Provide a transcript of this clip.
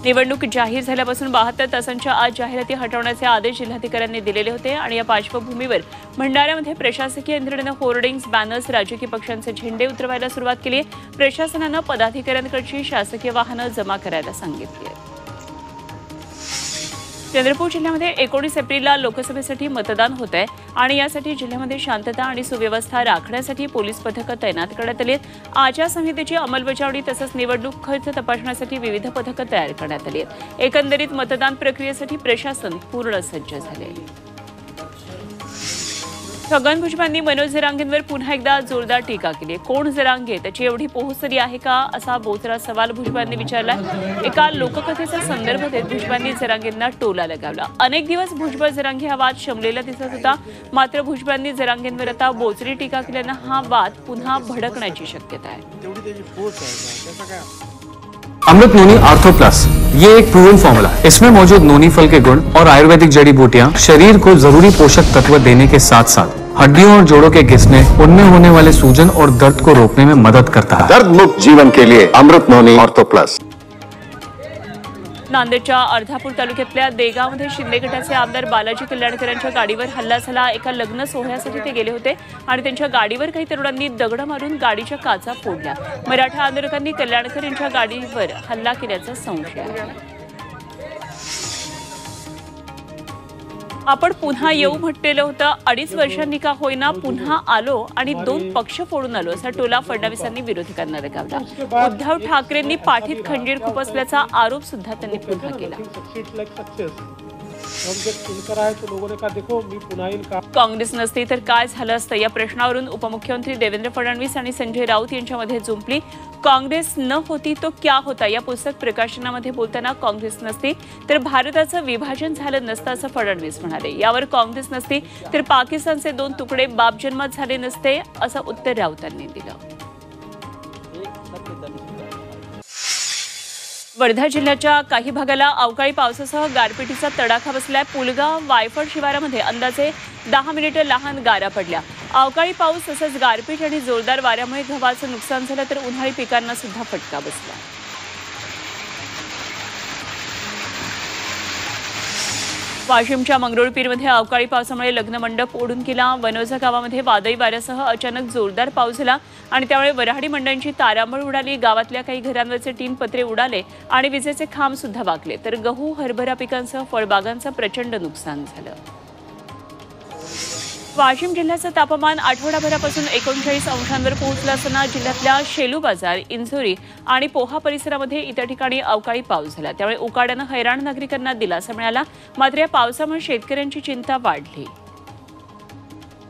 निवडणूक जाहीर झाल्यापासून 72 तासांच्या आत जाहिराती हटवण्याचे आदेश जिल्हाधिकाऱ्यांनी दिलेले होते आणि या पार्श्वभूमीवर भंडाऱ्यामध्ये प्रशासकीय यंत्रणेनं होर्डिंग्स, बॅनर्स, राजकीय पक्षांचे झेंडे उतरवायला सुरुवात केली आहे। प्रशासनानं पदाधिकाऱ्यांकडची शासकीय वाहनं जमा करायला सांगितली आहेत। चंद्रपूर जिल्ह्यामध्ये 19 एप्रिलला लोकसभेसाठी मतदान होत आहे आणि यासाठी जिल्ह्यामध्ये शांतता आणि सुव्यवस्था राखण्यासाठी पोलीस पथकं तैनात करण्यात आली आहेत। आचारसंहितेची अंमलबजावणी तसंच निवडणूक खर्च तपासण्यासाठी विविध पथकं तयार करण्यात आली आहेत। एकंदरीत मतदान प्रक्रियेसाठी प्रशासन पूर्ण सज्ज झाले आहे। छगन भुजबळांनी मनोज जरांगेंवर पुन्हा एकदा जोरदार टीका केली आहे। कोण जरांगे, त्याची एवढी पोहोचरी आहे का, असा बोचरा सवाल भुजबळांनी विचारला। एका लोककथेचा संदर्भ देत भुजबळांनी जरांगेंना टोला लगावला। अनेक दिवस भुजबळ जरांगे हा वाद शमलेला दिसत होता, मात्र भुजबळांनी जरांगेंवर आता बोचरी टीका केल्यानं हा वाद पुन्हा भडकण्याची शक्यता आहे। अमृत नोनी आर्थो प्लस, ये एक प्रूवन फॉर्मूला है। इसमें मौजूद नोनी फल के गुण और आयुर्वेदिक जड़ी बूटियां शरीर को जरूरी पोषक तत्व देने के साथ साथ हड्डियों और जोड़ों के घिसने, उनमें होने वाले सूजन और दर्द को रोकने में मदद करता है। दर्द मुक्त जीवन के लिए अमृत नोनी आर्थो प्लस। नांदेडच्या अर्धापूर तालुक्यातल्या देगावमध्ये शिंदे गटाचे आमदार बालाजी कल्याणकर यांच्या गाडीवर हल्ला झाला। एका लग्न सोहळ्यासाठी ते गेले होते आणि त्यांच्या गाडीवर काही तरुणांनी दगड मारून गाडीच्या काचा फोडल्या। मराठा आंदोलकांनी कल्याणकर यांच्या गाडीवर हल्ला केल्याचा संशय आहे। आपण पुन्हा येऊ म्हटलेलं होतं, 2.5 वर्षांनी का होईना पुन्हा आलो आणि 2 पक्ष फोडून आलो, असा टोला फडणवीसांनी विरोधकांना लगावला। उद्धव ठाकरेंनी पाठीत खंजीर खुपसल्याचा आरोप सुद्धा त्यांनी पुन्हा केला। काँग्रेस नसती तर काय झालं असतं, या प्रश्नावरून उपमुख्यमंत्री देवेंद्र फडणवीस आणि संजय राऊत यांच्यामध्ये जुंपली। काँग्रेस न होती तो क्या होता या पुस्तक प्रकाशनामध्ये बोलताना काँग्रेस नसती तर भारताचं विभाजन झालं नसतं असं फडणवीस म्हणाले। यावर काँग्रेस नसती तर पाकिस्तानचे 2 तुकडे बापजन्मात झाले नसते असं उत्तर राऊतांनी दिलं। वर्धा जिल्ह्याच्या काही भागाला अवकाळी पावसासह गारपिटीचा तडाखा बसलाय। पुलगाव वायफळ शिवारामध्ये अंदाजे 10 मिनिटं लहान गारा पडल्या। अवकाळी पाऊस तसंच गारपीट आणि जोरदार वाऱ्यामुळे गव्हाचं नुकसान झालं तर उन्हाळी पिकांना सुद्धा फटका बसला। वाशिमच्या मंगरुळपीरमध्ये अवकाळी पावसामुळे लग्न मंडप ओढून गेला। वनोजा गावामध्ये वादळी वाऱ्यासह अचानक जोरदार पाऊस झाला आणि त्यामुळे वऱ्हाडी मंडळांची तारांबळ उडाली। गावातल्या काही घरांवरचे 3 पत्रे उडाले आणि विजेचे खांब सुद्धा वाकले, तर गहू, हरभरा पिकांसह फळबागांचं प्रचंड नुकसान झालं। वाशिम जिल्ह्याचं तापमान आठवडाभरापासून 39 अंशांवर पोहोचलं असताना जिल्ह्यातल्या शेलू बाजार, इंझोरी आणि पोहा परिसरामध्ये इतर ठिकाणी अवकाळी पाऊस झाला। त्यामुळे उकाड्यानं हैराण नागरिकांना दिलासा मिळाला, मात्र या पावसामुळे शेतकऱ्यांची चिंता वाढली।